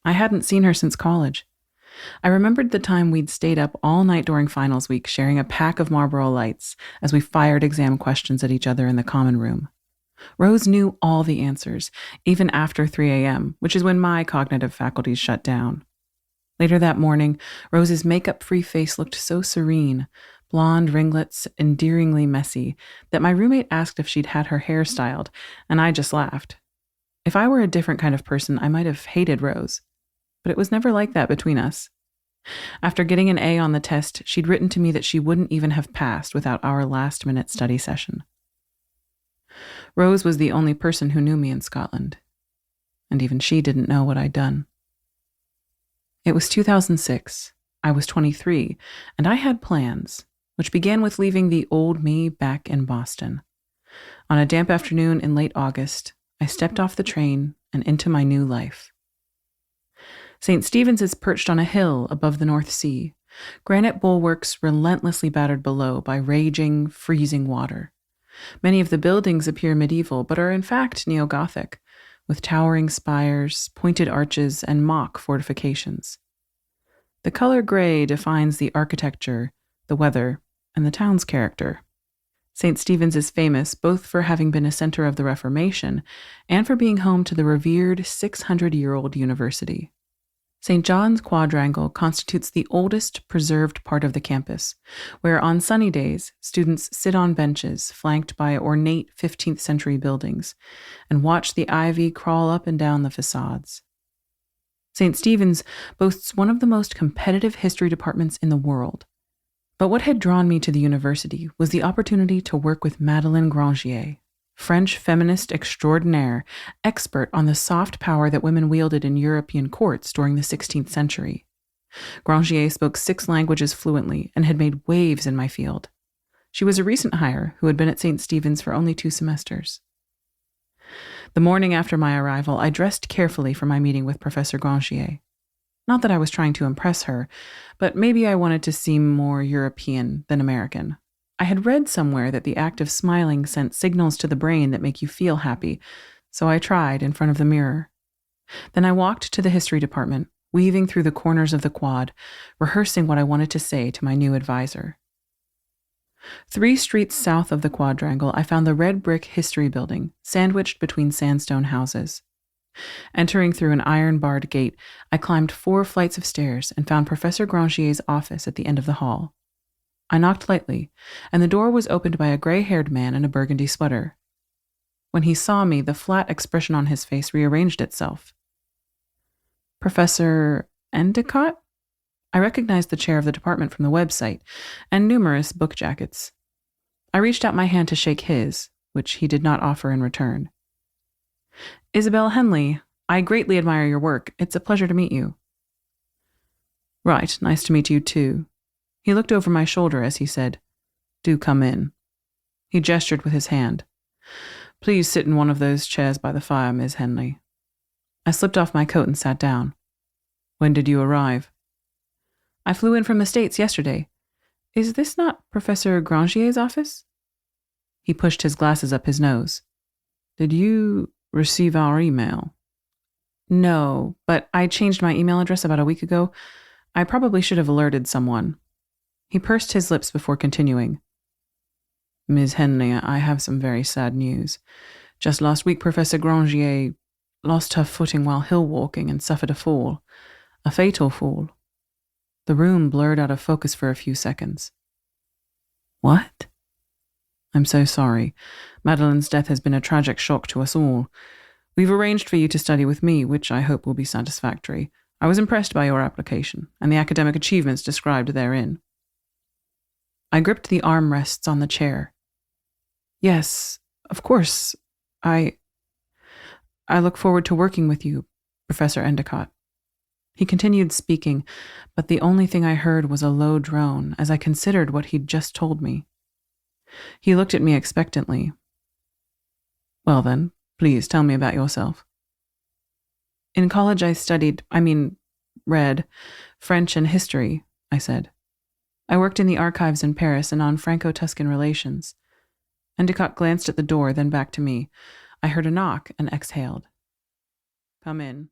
I hadn't seen her since college. I remembered the time we'd stayed up all night during finals week sharing a pack of Marlboro Lights as we fired exam questions at each other in the common room. Rose knew all the answers, even after 3 a.m., which is when my cognitive faculties shut down. Later that morning, Rose's makeup-free face looked so serene, blonde ringlets endearingly messy, that my roommate asked if she'd had her hair styled, and I just laughed. If I were a different kind of person, I might have hated Rose. But it was never like that between us. After getting an A on the test, she'd written to me that she wouldn't even have passed without our last-minute study session. Rose was the only person who knew me in Scotland, and even she didn't know what I'd done. It was 2006. I was 23, and I had plans, which began with leaving the old me back in Boston. On a damp afternoon in late August, I stepped off the train and into my new life. St. Stephen's is perched on a hill above the North Sea, granite bulwarks relentlessly battered below by raging, freezing water. Many of the buildings appear medieval, but are in fact neo-Gothic, with towering spires, pointed arches, and mock fortifications. The color gray defines the architecture, the weather, and the town's character. St. Stephen's is famous both for having been a center of the Reformation and for being home to the revered 600-year-old university. St. John's Quadrangle constitutes the oldest preserved part of the campus, where on sunny days, students sit on benches flanked by ornate 15th century buildings and watch the ivy crawl up and down the facades. St. Stephen's boasts one of the most competitive history departments in the world. But what had drawn me to the university was the opportunity to work with Madeleine Grangier, French feminist extraordinaire, expert on the soft power that women wielded in European courts during the 16th century. Grangier spoke 6 languages fluently and had made waves in my field. She was a recent hire who had been at St. Stephen's for only 2 semesters. The morning after my arrival, I dressed carefully for my meeting with Professor Grangier. Not that I was trying to impress her, but maybe I wanted to seem more European than American. I had read somewhere that the act of smiling sent signals to the brain that make you feel happy, so I tried in front of the mirror. Then I walked to the history department, weaving through the corners of the quad, rehearsing what I wanted to say to my new advisor. 3 streets south of the quadrangle, I found the red brick history building, sandwiched between sandstone houses. Entering through an iron-barred gate, I climbed 4 flights of stairs and found Professor Grangier's office at the end of the hall. I knocked lightly, and the door was opened by a gray-haired man in a burgundy sweater. When he saw me, the flat expression on his face rearranged itself. Professor Endicott? I recognized the chair of the department from the website, and numerous book jackets. I reached out my hand to shake his, which he did not offer in return. Isabel Henley, I greatly admire your work. It's a pleasure to meet you. Right, nice to meet you too. He looked over my shoulder as he said, "Do come in." He gestured with his hand. "Please sit in one of those chairs by the fire, Miss Henley." I slipped off my coat and sat down. "When did you arrive?" "I flew in from the States yesterday. Is this not Professor Grangier's office?" He pushed his glasses up his nose. "Did you receive our email?" "No, but I changed my email address about a week ago. I probably should have alerted someone." He pursed his lips before continuing. "Ms. Henley, I have some very sad news. Just last week, Professor Grangier lost her footing while hill walking and suffered a fall. A fatal fall." The room blurred out of focus for a few seconds. "What?" "I'm so sorry. Madeleine's death has been a tragic shock to us all. We've arranged for you to study with me, which I hope will be satisfactory. I was impressed by your application and the academic achievements described therein." I gripped the armrests on the chair. "Yes, of course. I look forward to working with you, Professor Endicott." He continued speaking, but the only thing I heard was a low drone as I considered what he'd just told me. He looked at me expectantly. "Well then, please tell me about yourself." "In college I read French and history," I said. "I worked in the archives in Paris and on Franco-Tuscan relations." Endicott glanced at the door, then back to me. I heard a knock and exhaled. "Come in."